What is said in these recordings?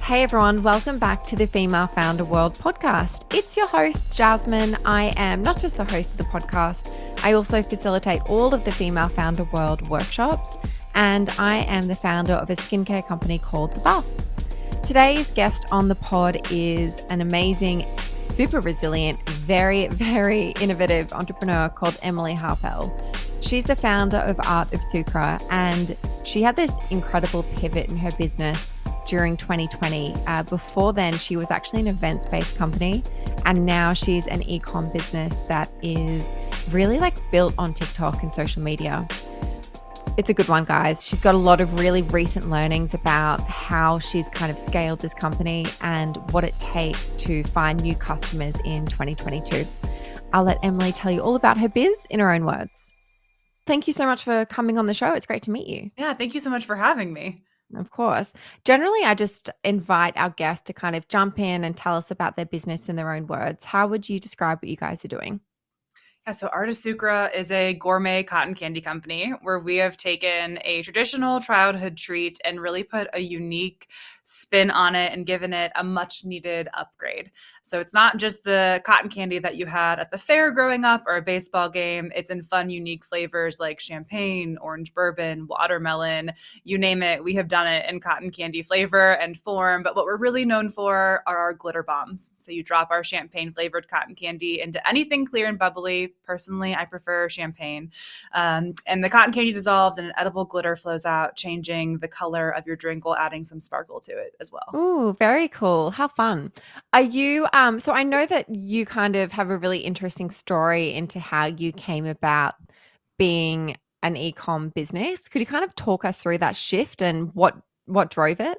Hey everyone, welcome back to the Female Founder World podcast. It's your host, Jasmine. I am not just the host of the podcast, I also facilitate all of the Female Founder World workshops, and I am the founder of a skincare company called The Buff. Today's guest on the pod is an amazing, super resilient, very, very innovative entrepreneur called Emily Harpel. She's the founder of Art of Sucre, and she had this incredible pivot in her business during 2020. Before then, she was actually an events-based company, and now she's an e-com business that is really built on TikTok and social media. It's a good one, guys. She's got a lot of really recent learnings about how she's kind of scaled this company and what it takes to find new customers in 2022. I'll let Emily tell you all about her biz in her own words. Thank you so much for coming on the show. It's great to meet you. Yeah, thank you so much for having me. Of course. Generally, I just invite our guests to kind of jump in and tell us about their business in their own words. How would you describe what you guys are doing? Yeah, so Art of Sucre is a gourmet cotton candy company where we have taken a traditional childhood treat and really put a unique spin on it and given it a much needed upgrade. So it's not just the cotton candy that you had at the fair growing up or a baseball game. It's in fun, unique flavors like champagne, orange bourbon, watermelon, you name it. We have done it in cotton candy flavor and form. But what we're really known for are our glitter bombs. So you drop our champagne flavored cotton candy into anything clear and bubbly. Personally, I prefer champagne. And the cotton candy dissolves and an edible glitter flows out, changing the color of your drink while adding some sparkle to it as well. Ooh, very cool. How fun. Are you, so I know that you kind of have a really interesting story into how you came about being an e-com business. Could you kind of talk us through that shift and what drove it?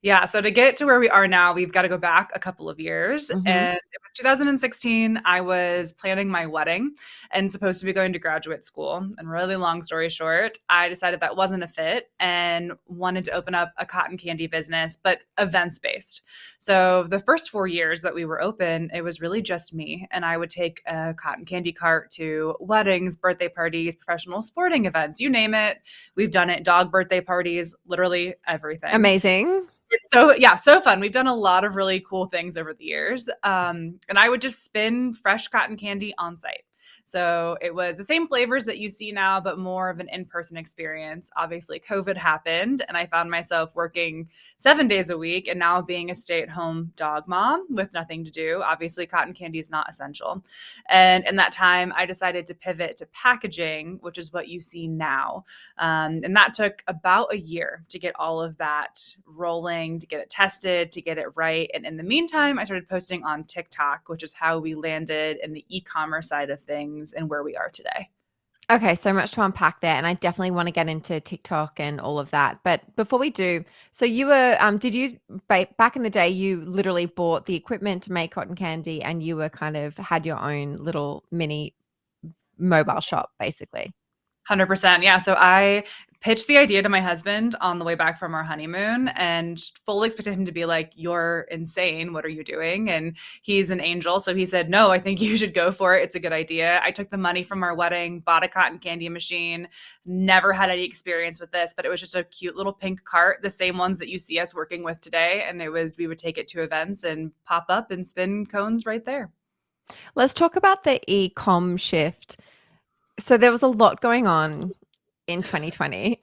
Yeah, so to get to where we are now, we've got to go back a couple of years. Mm-hmm. And it was 2016. I was planning my wedding and supposed to be going to graduate school. And really long story short, I decided that wasn't a fit and wanted to open up a cotton candy business, but events based. So the first 4 years that we were open, it was really just me. And I would take a cotton candy cart to weddings, birthday parties, professional sporting events, you name it. We've done it, dog birthday parties, literally everything. Amazing. It's so fun. We've done a lot of really cool things over the years. And I would just spin fresh cotton candy on site. So it was the same flavors that you see now, but more of an in-person experience. Obviously, COVID happened, and I found myself working 7 days a week and now being a stay-at-home dog mom with nothing to do. Obviously, cotton candy is not essential. And in that time, I decided to pivot to packaging, which is what you see now. And that took about a year to get all of that rolling, to get it tested, to get it right. And in the meantime, I started posting on TikTok, which is how we landed in the e-commerce side of things and where we are today. Okay, so much to unpack there, and I definitely want to get into TikTok and all of that. But before we do, so you were, did you back in the day, you literally bought the equipment to make cotton candy, and you were kind of had your own little mini mobile shop, basically. 100%. Yeah. So I pitched the idea to my husband on the way back from our honeymoon and fully expected him to be like, "You're insane. What are you doing?" And he's an angel. So he said, "No, I think you should go for it. It's a good idea." I took the money from our wedding, bought a cotton candy machine, never had any experience with this, but it was just a cute little pink cart, the same ones that you see us working with today. And we would take it to events and pop up and spin cones right there. Let's talk about the e-com shift. So there was a lot going on in 2020.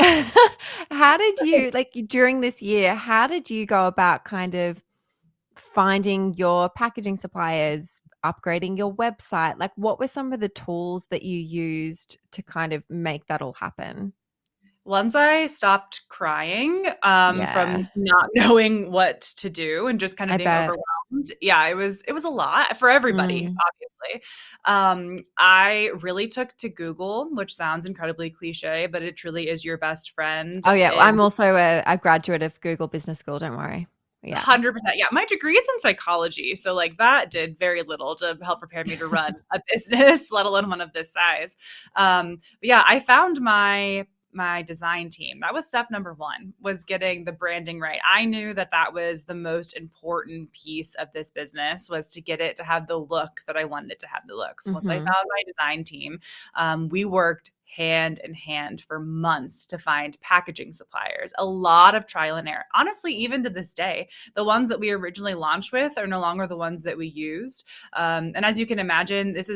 How did you, during this year, how did you go about kind of finding your packaging suppliers, upgrading your website? Like, what were some of the tools that you used to kind of make that all happen? Once I stopped crying Yeah, from not knowing what to do and just kind of I being bet. overwhelmed, yeah, it was a lot for everybody, Mm. obviously. I really took to Google, which sounds incredibly cliche, but it truly is your best friend. Oh, yeah. And I'm also a graduate of Google Business School. Don't worry. Yeah. 100%. Yeah, my degree is in psychology, so that did very little to help prepare me to run a business, let alone one of this size. But yeah, I found my design team. That was step number one, was getting the branding right. I knew that was the most important piece of this business, was to get it to have the look that I wanted it to have the look. So once I Hmm. found my design team, we worked hand in hand for months to find packaging suppliers. A lot of trial and error. Honestly, even to this day, the ones that we originally launched with are no longer the ones that we used. And as you can imagine, this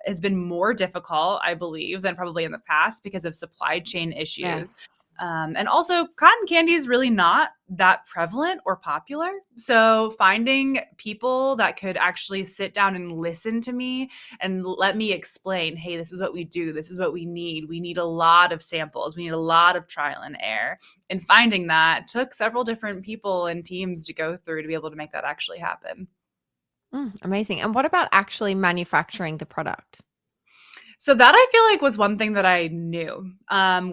has been more difficult, I believe, than probably in the past because of supply chain issues. Yes. And also, cotton candy is really not that prevalent or popular. So, finding people that could actually sit down and listen to me and let me explain, hey, this is what we do, this is what we need. We need a lot of samples, we need a lot of trial and error. And finding that took several different people and teams to go through to be able to make that actually happen. Amazing. And what about actually manufacturing the product? So that I feel like was one thing that I knew.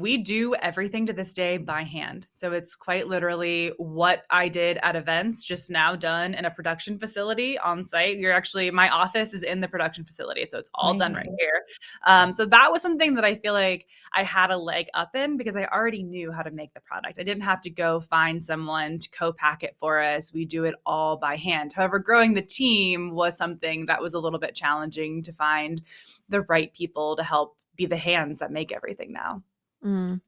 We do everything to this day by hand. So it's quite literally what I did at events, just now done in a production facility on site. My office is in the production facility. So it's all done right Amazing. here. So that was something that I feel like I had a leg up in because I already knew how to make the product. I didn't have to go find someone to co-pack it for us. We do it all by hand. However, growing the team was something that was a little bit challenging to find the right people to help be the hands that make everything now. Mm.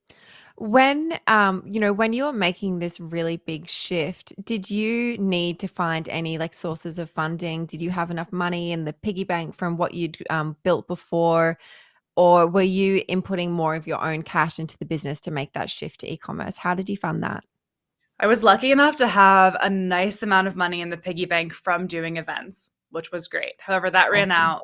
When you were making this really big shift, did you need to find any like sources of funding? Did you have enough money in the piggy bank from what you'd built before? Or were you inputting more of your own cash into the business to make that shift to e-commerce? How did you fund that? I was lucky enough to have a nice amount of money in the piggy bank from doing events, which was great. However, that ran Awesome. out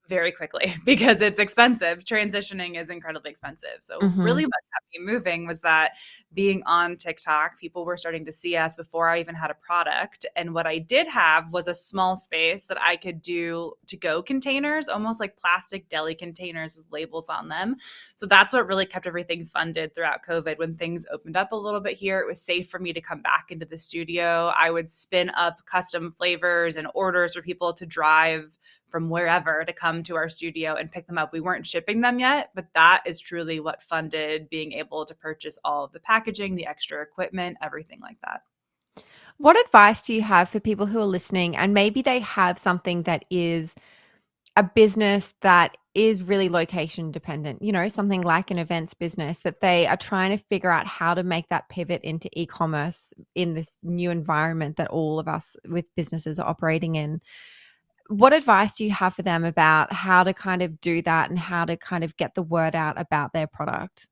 very quickly because it's expensive. Transitioning is incredibly expensive. So, Mm-hmm. really, what kept me moving was that being on TikTok, people were starting to see us before I even had a product. And what I did have was a small space that I could do to go containers, almost like plastic deli containers with labels on them. So that's what really kept everything funded throughout COVID. When things opened up a little bit here, it was safe for me to come back into the studio. I would spin up custom flavors and orders for people to drive from wherever to come to our studio and pick them up. We weren't shipping them yet, but that is truly what funded being able to purchase all of the packaging, the extra equipment, everything like that. What advice do you have for people who are listening and maybe they have something that is a business that is really location dependent, something like an events business that they are trying to figure out how to make that pivot into e-commerce in this new environment that all of us with businesses are operating in? What advice do you have for them about how to kind of do that and how to kind of get the word out about their product?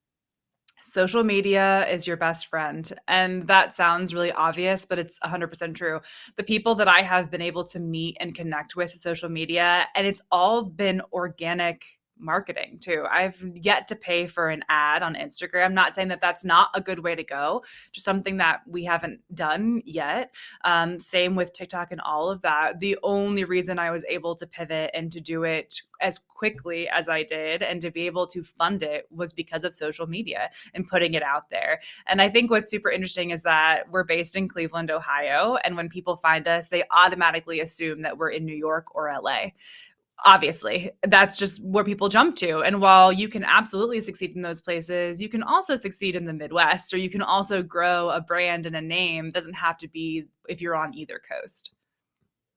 Social media is your best friend. And that sounds really obvious, but it's 100% true. The people that I have been able to meet and connect with social media, and it's all been organic marketing too. I've yet to pay for an ad on Instagram. Not saying that that's not a good way to go, just something that we haven't done yet. Same with TikTok and all of that. The only reason I was able to pivot and to do it as quickly as I did and to be able to fund it was because of social media and putting it out there. And I think what's super interesting is that we're based in Cleveland, Ohio. And when people find us, they automatically assume that we're in New York or LA. Obviously, that's just where people jump to. And while you can absolutely succeed in those places, you can also succeed in the Midwest, or you can also grow a brand and a name. It doesn't have to be if you're on either coast.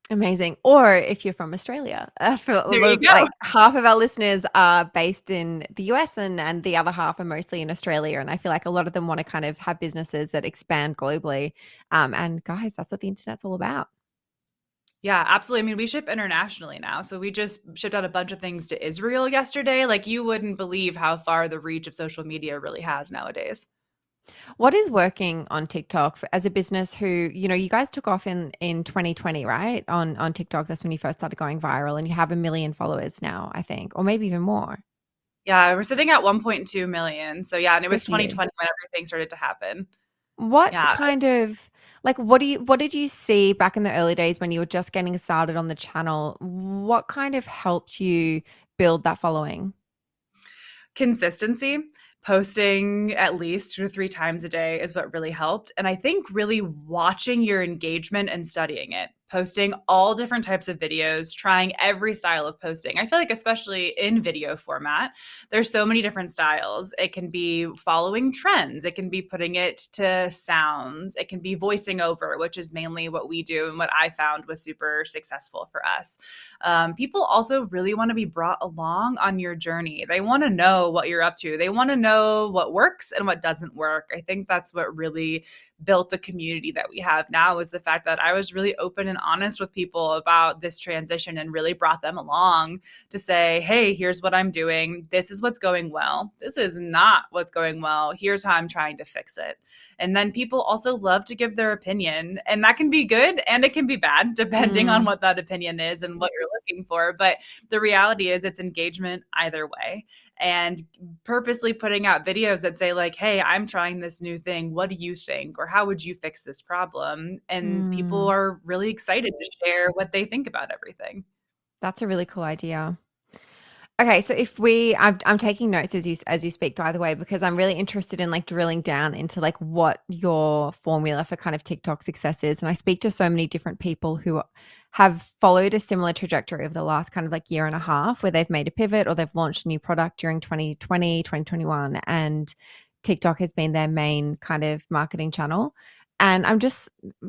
Amazing. Or if you're from Australia, for a There lot you of go. like half of our listeners are based in the US and the other half are mostly in Australia. And I feel like a lot of them want to kind of have businesses that expand globally. And guys, that's what the internet's all about. Yeah, absolutely. I mean, we ship internationally now. So we just shipped out a bunch of things to Israel yesterday. Like, you wouldn't believe how far the reach of social media really has nowadays. What is working on TikTok as a business who, you guys took off in 2020, right? On TikTok, that's when you first started going viral and you have 1 million followers now, I think, or maybe even more. Yeah, we're sitting at 1.2 million. So yeah, and it Good was for you. 2020 when everything started to happen. What Yeah. kind of like what did you see back in the early days when you were just getting started on the channel? What kind of helped you build that following? Consistency, posting at least 2 to 3 times a day is what really helped. And I think really watching your engagement and studying it. posting all different types of videos, trying every style of posting. I feel like, especially in video format, there's so many different styles. It can be following trends, it can be putting it to sounds, it can be voicing over, which is mainly what we do and what I found was super successful for us. People also really want to be brought along on your journey. They want to know what you're up to. They want to know what works and what doesn't work. I think that's what really built the community that we have now, is the fact that I was really open and honest with people about this transition and really brought them along to say, hey, here's what I'm doing. This is what's going well. This is not what's going well. Here's how I'm trying to fix it. And then people also love to give their opinion, and that can be good and it can be bad depending on what that opinion is and what you're looking for. But the reality is it's engagement either way. And purposely putting out videos that say like, hey, I'm trying this new thing. What do you think? Or how would you fix this problem? And people Mm. are really excited to share what they think about everything. That's a really cool idea. Okay, so I'm taking notes as you speak, by the way, because I'm really interested in like drilling down into like what your formula for kind of TikTok success is. And I speak to so many different people who have followed a similar trajectory over the last kind of like year and a half, where they've made a pivot or they've launched a new product during 2020, 2021, and TikTok has been their main kind of marketing channel. And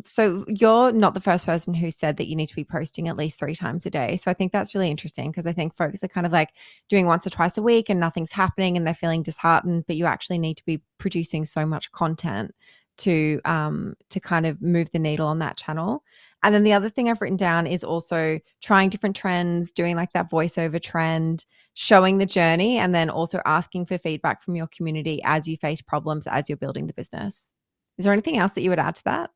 so you're not the first person who said that you need to be posting at least 3 times a day. So I think that's really interesting, because I think folks are kind of like doing once or twice a week and nothing's happening and they're feeling disheartened, but you actually need to be producing so much content to kind of move the needle on that channel. And then the other thing I've written down is also trying different trends, doing like that voiceover trend, showing the journey, and then also asking for feedback from your community as you face problems, as you're building the business. Is there anything else that you would add to that?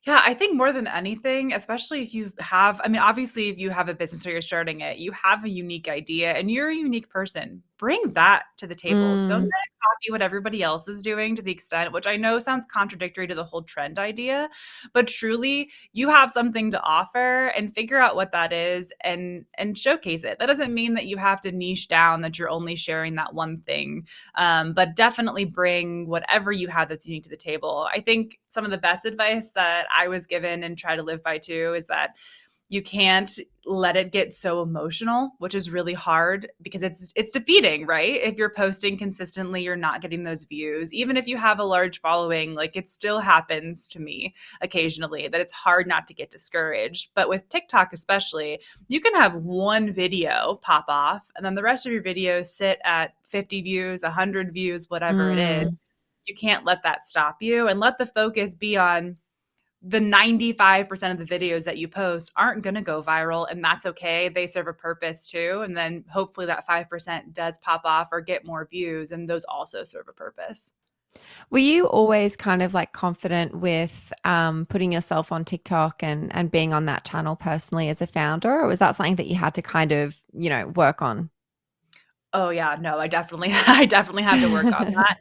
Yeah, I think more than anything, especially if you have, I mean, obviously, if you have a business or you're starting it, you have a unique idea and you're a unique person. Bring that to the table. Don't try Mm, to copy what everybody else is doing to the extent, which I know sounds contradictory to the whole trend idea, but truly, you have something to offer and figure out what that is and showcase it. That doesn't mean that you have to niche down, that you're only sharing that one thing, but definitely bring whatever you have that's unique to the table. I think some of the best advice that I was given and try to live by too is that you can't let it get so emotional, which is really hard because it's defeating, right? If you're posting consistently, you're not getting those views. Even if you have a large following, like it still happens to me occasionally that it's hard not to get discouraged. But with TikTok especially, you can have one video pop off and then the rest of your videos sit at 50 views, 100 views, whatever it is. mm. You can't let that stop you, and let the focus be on the 95% of the videos that you post aren't going to go viral, and that's okay. They serve a purpose too. And then hopefully that 5% does pop off or get more views, and those also serve a purpose. Were you always kind of like confident with putting yourself on TikTok and being on that channel personally as a founder, or was that something that you had to kind of, work on? Oh yeah, no, I definitely I definitely had to work on that.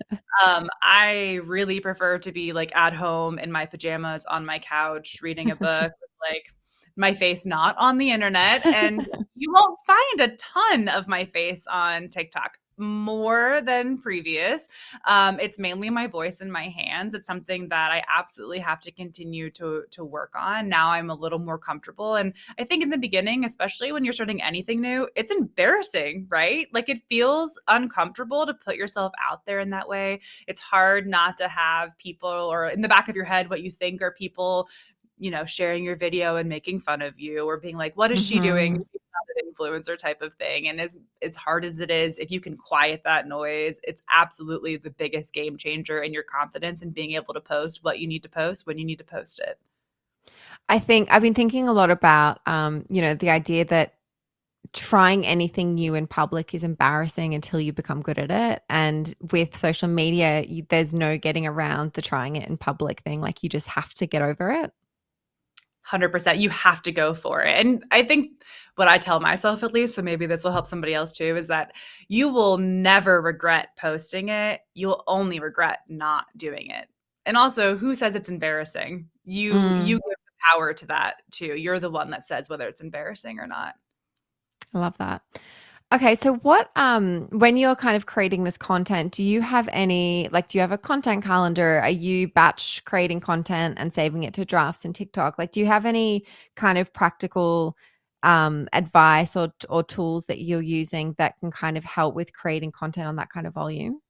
I really prefer to be like at home in my pajamas on my couch reading a book with like my face not on the internet, and you won't find a ton of my face on TikTok, more than previous. It's mainly my voice and my hands. It's something that I absolutely have to continue to work on. Now I'm a little more comfortable, and I think in the beginning, especially when you're starting anything new, it's embarrassing, right? Like it feels uncomfortable to put yourself out there in that way. It's hard not to have people, or in the back of your head, what you think are people, sharing your video and making fun of you or being like, what is she doing? Hmm. She's not an influencer type of thing. And as hard as it is, if you can quiet that noise, it's absolutely the biggest game changer in your confidence and being able to post what you need to post when you need to post it. I think I've been thinking a lot about, the idea that trying anything new in public is embarrassing until you become good at it. And with social media, there's no getting around the trying it in public thing. Like you just have to get over it. 100%. You have to go for it. And I think what I tell myself, at least, so maybe this will help somebody else too, is that you will never regret posting it. You'll only regret not doing it. And also, who says it's embarrassing? You Mm, give the power to that too. You're the one that says whether it's embarrassing or not. I love that. Okay, so what when you're kind of creating this content, do you have any like do you have a content calendar? Are you batch creating content and saving it to drafts in TikTok? Like do you have any kind of practical advice or tools that you're using that can kind of help with creating content on that kind of volume?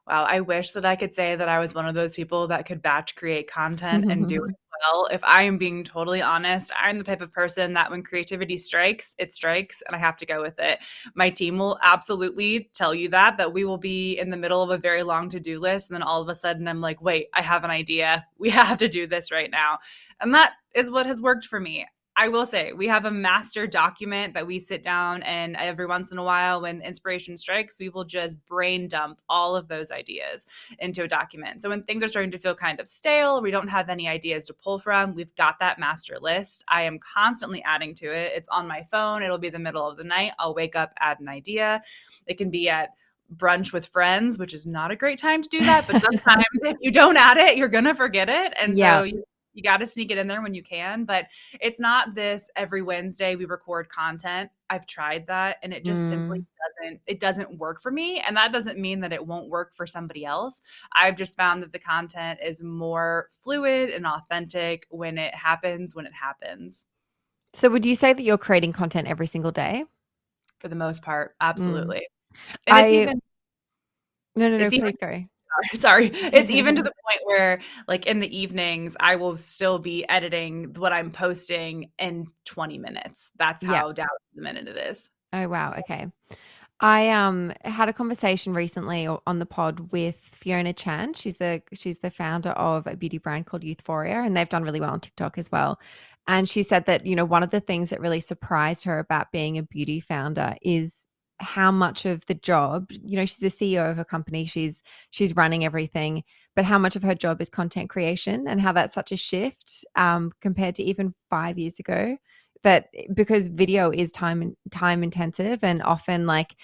Wow, I wish that I could say that I was one of those people that could batch create content and do it well. If I am being totally honest, I'm the type of person that when creativity strikes, it strikes and I have to go with it. My team will absolutely tell you that we will be in the middle of a very long to-do list and then all of a sudden I'm like, "Wait, I have an idea. We have to do this right now." And that is what has worked for me. I will say we have a master document that we sit down and every once in a while when inspiration strikes, we will just brain dump all of those ideas into a document. So when things are starting to feel kind of stale, we don't have any ideas to pull from, we've got that master list. I am constantly adding to it. It's on my phone. It'll be the middle of the night. I'll wake up, add an idea. It can be at brunch with friends, which is not a great time to do that. But sometimes if you don't add it, you're going to forget it. And so Yeah. you got to sneak it in there when you can. But it's not this every Wednesday we record content. I've tried that and it just simply Mm. doesn't work for me. And that doesn't mean that it won't work for somebody else. I've just found that the content is more fluid and authentic when it happens when it happens. So would you say that you're creating content every single day? For the most part, Mm. absolutely. And I no, no, no, it's even please go. sorry, it's even to the point where, like, in the evenings, I will still be editing what I'm posting in 20 minutes. That's Yeah. how down to the minute it is. Oh wow, okay. I had a conversation recently on the pod with Fiona Chan. She's the founder of a beauty brand called Youthforia, and they've done really well on TikTok as well. And she said that, one of the things that really surprised her about being a beauty founder is how much of the job, she's the CEO of a company, she's running everything, but how much of her job is content creation and how that's such a shift compared to even 5 years ago. That because video is time intensive and often like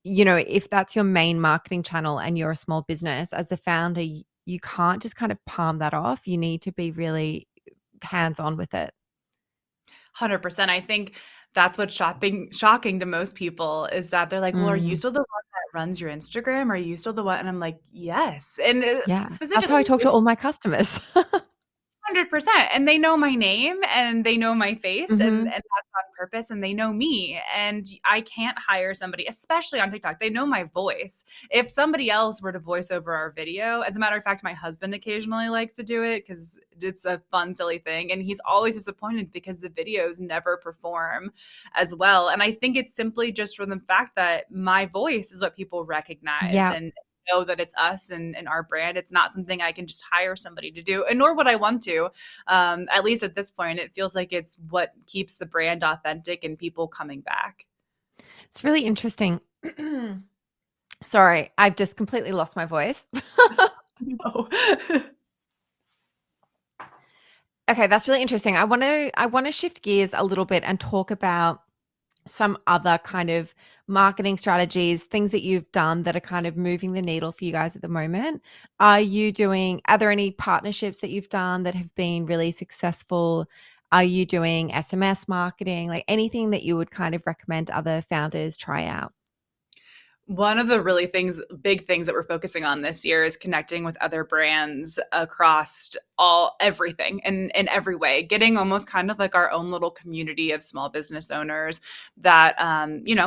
if that's your main marketing channel and you're a small business, as a founder, you can't just kind of palm that off. You need to be really hands on with it. 100%. I think that's what's shocking to most people is that they're like, "Well, are you Mm, still the one that runs your Instagram? Are you still the one?" And I'm like, "Yes." And, yeah. That's how I specifically talk to with all my customers. 100%, and they know my name, and they know my face, and Mhm. that's on purpose, and they know me, and I can't hire somebody, especially on TikTok, they know my voice. If somebody else were to voice over our video, as a matter of fact, my husband occasionally likes to do it because it's a fun, silly thing, and he's always disappointed because the videos never perform as well, and I think it's simply just from the fact that my voice is what people recognize Yeah. and know that it's us and our brand. It's not something I can just hire somebody to do, and nor would I want to. At least at this point, it feels like it's what keeps the brand authentic and people coming back. It's really interesting. Sorry, I've just completely lost my voice. No. Okay, that's really interesting. I want to shift gears a little bit and talk about some other kind of marketing strategies, things that you've done that are kind of moving the needle for you guys at the moment. Are there any partnerships that you've done that have been really successful? Are you doing SMS marketing? Like anything that you would kind of recommend other founders try out? One of the big things that we're focusing on this year is connecting with other brands across everything in every way, getting almost kind of like our own little community of small business owners that,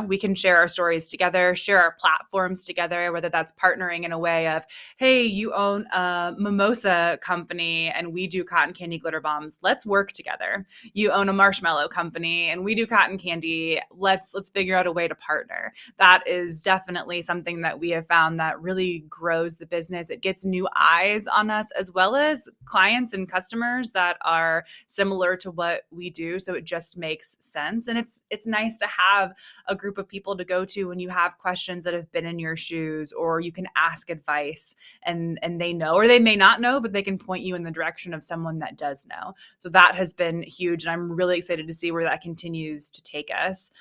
we can share our stories together, share our platforms together, whether that's partnering in a way of, hey, you own a mimosa company and we do cotton candy glitter bombs. Let's work together. You own a marshmallow company and we do cotton candy. Let's figure out a way to partner. That is definitely something that we have found that really grows the business. It gets new eyes on us as well as clients and customers that are similar to what we do. So it just makes sense. And it's nice to have a group of people to go to when you have questions that have been in your shoes or you can ask advice and they know or they may not know, but they can point you in the direction of someone that does know. So that has been huge. And I'm really excited to see where that continues to take us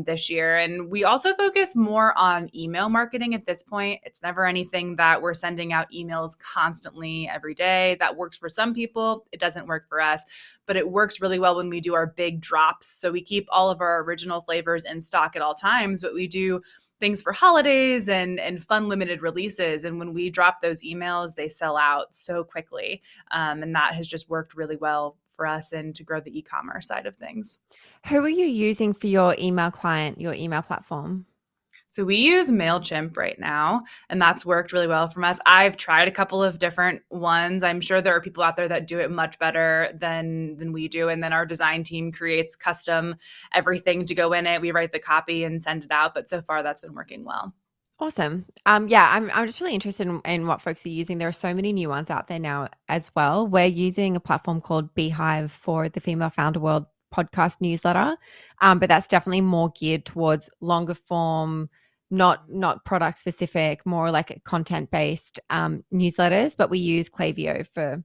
this year. And we also focus more on email marketing at this point. It's never anything that we're sending out emails constantly every day. That works for some people. It doesn't work for us, but it works really well when we do our big drops. So we keep all of our original flavors in stock at all times, but we do things for holidays and fun limited releases. And when we drop those emails, they sell out so quickly. And that has just worked really well for us and to grow the e-commerce side of things. Who are you using for your email client, your email platform? So we use MailChimp right now, and that's worked really well from us. I've tried a couple of different ones. I'm sure there are people out there that do it much better than we do. And then our design team creates custom everything to go in it. We write the copy and send it out. But so far that's been working well. Awesome. Yeah, I'm just really interested in what folks are using. There are so many new ones out there now as well. We're using a platform called Beehive for the Female Founder World podcast newsletter, but that's definitely more geared towards longer form, not product specific, more like content based newsletters. But we use Klaviyo for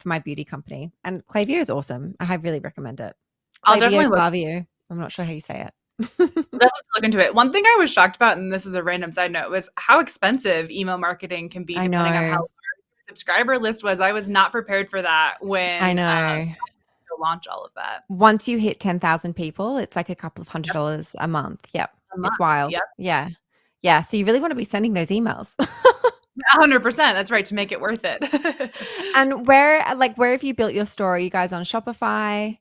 my beauty company, and Klaviyo is awesome. I really recommend it. I'll Klaviyo, definitely look Klaviyo. I'm not sure how you say it. Definitely look into it. One thing I was shocked about, and this is a random side note, was how expensive email marketing can be I depending on how know. large your subscriber list was. I was not prepared for that I when know. to launch all of that. Once you hit 10,000 people, it's like a couple of Yep, $100 a month. Yep. a month. It's wild. Yep, Yeah. Yeah. So you really want to be sending those emails. 100%. That's right, to make it worth it. And where have you built your store? Are you guys on Shopify?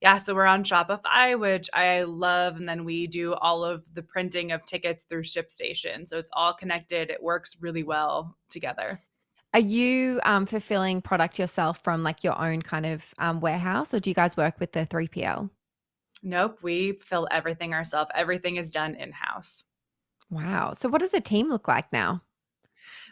Yeah, so we're on Shopify, which I love. And then we do all of the printing of tickets through ShipStation. So it's all connected. It works really well together. Are you fulfilling product yourself from like your own kind of warehouse, or do you guys work with the 3PL? Nope, we fill everything ourselves. Everything is done in-house. Wow. So what does the team look like now?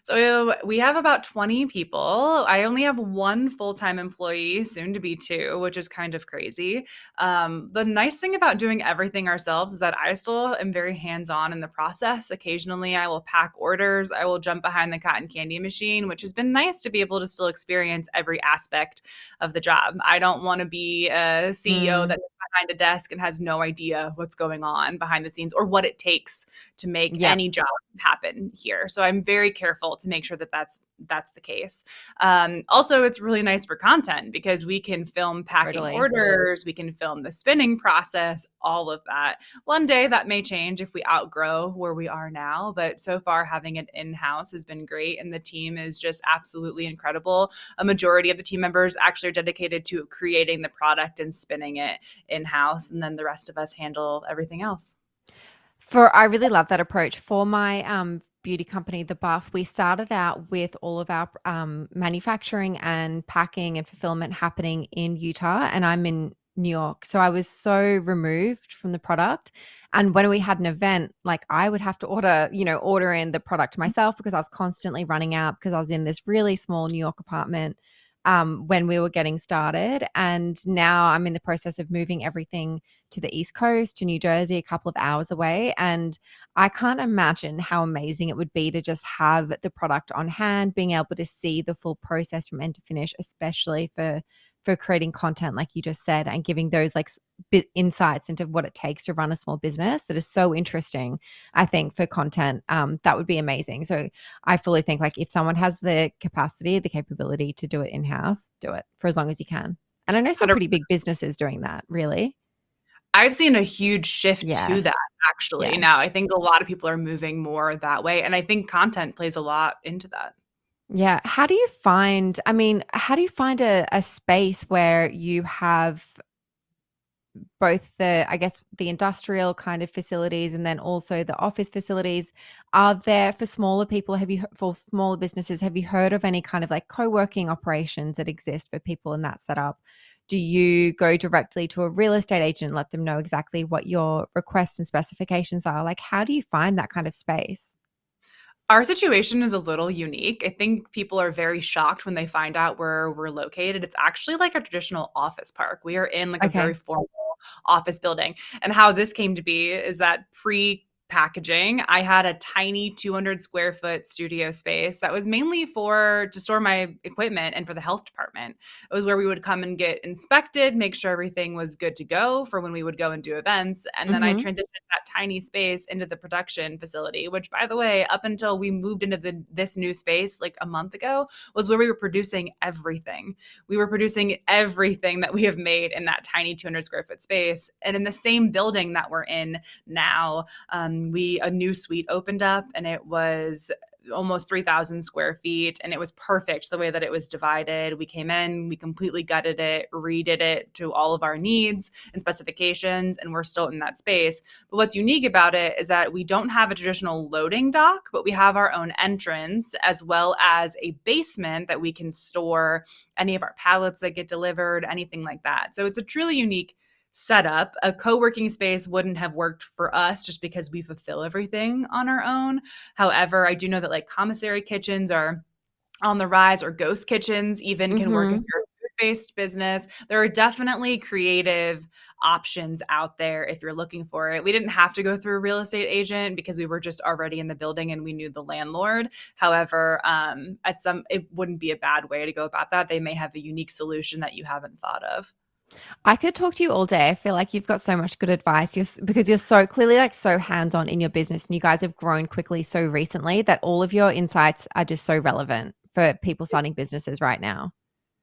So we have about 20 people. I only have one full-time employee, soon to be two, which is kind of crazy. The nice thing about doing everything ourselves is that I still am very hands-on in the process. Occasionally, I will pack orders. I will jump behind the cotton candy machine, which has been nice to be able to still experience every aspect of the job. I don't want to be a CEO Mm, that is behind a desk and has no idea what's going on behind the scenes or what it takes to make yep. any job happen here. So I'm very careful to make sure that that's the case. Also, it's really nice for content because we can film packing Totally. orders, we can film the spinning process, all of that. One day that may change if we outgrow where we are now, but so far having it in-house has been great, and the team is just absolutely incredible. A majority of the team members actually are dedicated to creating the product and spinning it in-house, and then the rest of us handle everything else. I really love that approach. For my beauty company, The Buff, we started out with all of our manufacturing and packing and fulfillment happening in Utah, and I'm in New York. So I was so removed from the product. And when we had an event, like I would have to order in the product myself because I was constantly running out because I was in this really small New York apartment when we were getting started. And now I'm in the process of moving everything to the East Coast, to New Jersey, a couple of hours away. And I can't imagine how amazing it would be to just have the product on hand, being able to see the full process from end to finish, especially for creating content, like you just said, and giving those like bit insights into what it takes to run a small business. That is so interesting, I think, for content. That would be amazing. So I fully think like if someone has the capacity, the capability to do it in-house, do it for as long as you can. And I know some pretty big businesses doing that, really. I've seen a huge shift Yeah. to that actually. Yeah. Now, I think a lot of people are moving more that way, and I think content plays a lot into that. Yeah. How do you find a space where you have both I guess, the industrial kind of facilities and then also the office facilities? Are there for smaller people, for smaller businesses, have you heard of any kind of like co-working operations that exist for people in that setup? Do you go directly to a real estate agent, let them know exactly what your requests and specifications are? Like, how do you find that kind of space? Our situation is a little unique. I think people are very shocked when they find out where we're located. It's actually like a traditional office park. We are in like a very Okay. formal office building. And how this came to be is that packaging. I had a tiny 200 square foot studio space that was mainly for to store my equipment and for the health department. It was where we would come and get inspected, make sure everything was good to go for when we would go and do events. And then I Mm-hmm. transitioned that tiny space into the production facility, which, by the way, up until we moved into this new space like a month ago, was where we were producing everything. We were producing everything that we have made in that tiny 200 square foot space. And in the same building that we're in now, we a new suite opened up, and it was almost 3,000 square feet, and it was perfect the way that it was divided. We came in, we completely gutted it, redid it to all of our needs and specifications, and we're still in that space. But what's unique about it is that we don't have a traditional loading dock, but we have our own entrance as well as a basement that we can store any of our pallets that get delivered, anything like that. So it's a truly unique setup. A co-working space wouldn't have worked for us just because we fulfill everything on our own. However, I do know that like commissary kitchens are on the rise, or ghost kitchens even can work if Mm-hmm. you're a food-based business. There are definitely creative options out there if you're looking for it. We didn't have to go through a real estate agent because we were just already in the building and we knew the landlord. However, it wouldn't be a bad way to go about that. They may have a unique solution that you haven't thought of. I could talk to you all day. I feel like you've got so much good advice. Because you're so clearly like so hands-on in your business, and you guys have grown quickly so recently that all of your insights are just so relevant for people starting businesses right now.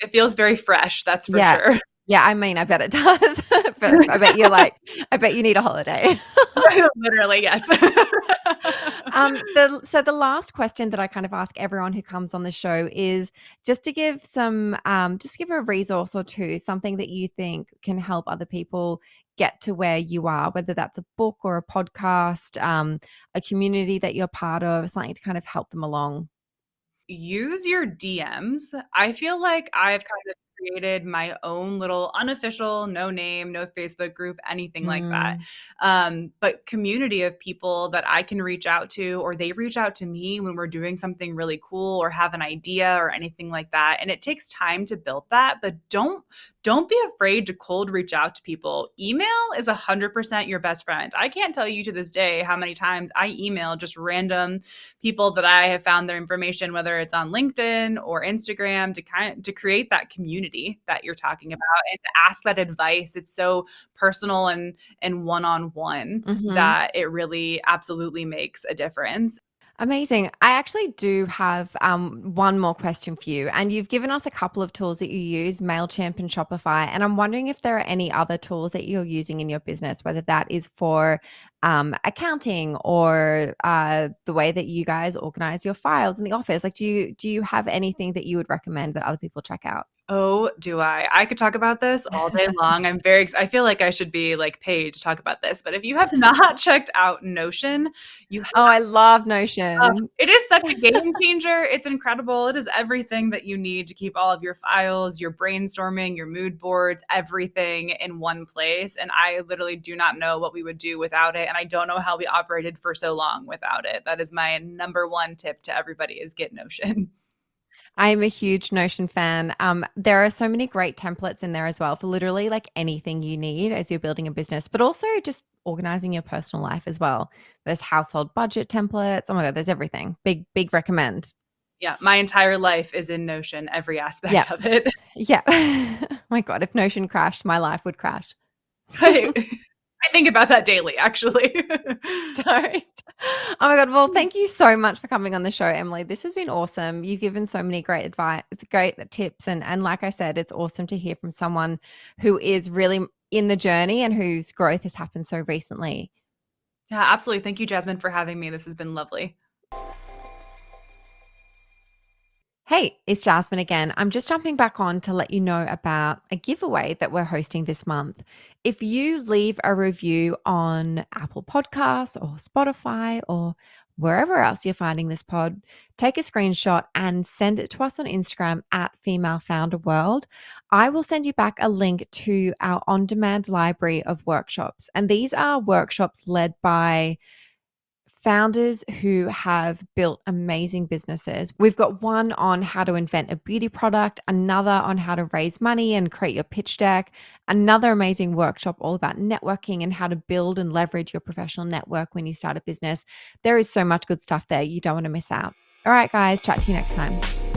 It feels very fresh, that's for Yeah. sure. Yeah, I mean, I bet it does. But I bet you need a holiday. Literally, yes. So the last question that I kind of ask everyone who comes on the show is just to give just give a resource or two, something that you think can help other people get to where you are, whether that's a book or a podcast, a community that you're part of, something to kind of help them along. Use your DMs. I feel like I've kind of created my own little unofficial, no name, no Facebook group, anything like that. Mm, But community of people that I can reach out to, or they reach out to me when we're doing something really cool or have an idea or anything like that. And it takes time to build that, but don't be afraid to cold reach out to people. Email is 100% your best friend. I can't tell you to this day how many times I email just random people that I have found their information, whether it's on LinkedIn or Instagram, to create that community that you're talking about and to ask that advice. It's so personal and one-on-one mhm. that it really absolutely makes a difference. Amazing. I actually do have one more question for you. And you've given us a couple of tools that you use, MailChimp and Shopify. And I'm wondering if there are any other tools that you're using in your business, whether that is for accounting or the way that you guys organize your files in the office. Like, do you have anything that you would recommend that other people check out? Oh, do I? I could talk about this all day long. I feel like I should be like paid to talk about this, but if you have not checked out Notion, you Oh, I love Notion. it is such a game changer. It's incredible. It is everything that you need to keep all of your files, your brainstorming, your mood boards, everything in one place. And I literally do not know what we would do without it. And I don't know how we operated for so long without it. That is my number one tip to everybody is get Notion. I'm a huge Notion fan. There are so many great templates in there as well for literally like anything you need as you're building a business, but also just organizing your personal life as well. There's household budget templates. Oh my God, there's everything. Big, big recommend. Yeah, my entire life is in Notion, every Yeah. aspect of it. Yeah. My God, if Notion crashed, my life would crash. I think about that daily, actually. Don't. Oh my God. Well, thank you so much for coming on the show, Emily. This has been awesome. You've given so many great advice, great tips. And like I said, it's awesome to hear from someone who is really in the journey and whose growth has happened so recently. Yeah, absolutely. Thank you, Jasmine, for having me. This has been lovely. Hey, it's Jasmine again. I'm just jumping back on to let you know about a giveaway that we're hosting this month. If you leave a review on Apple Podcasts or Spotify or wherever else you're finding this pod, take a screenshot and send it to us on Instagram at Female Founder World. I will send you back a link to our on-demand library of workshops. And these are workshops led by founders who have built amazing businesses. We've got one on how to invent a beauty product, another on how to raise money and create your pitch deck, another amazing workshop all about networking and how to build and leverage your professional network when you start a business. There is so much good stuff there. You don't want to miss out. All right, guys, chat to you next time.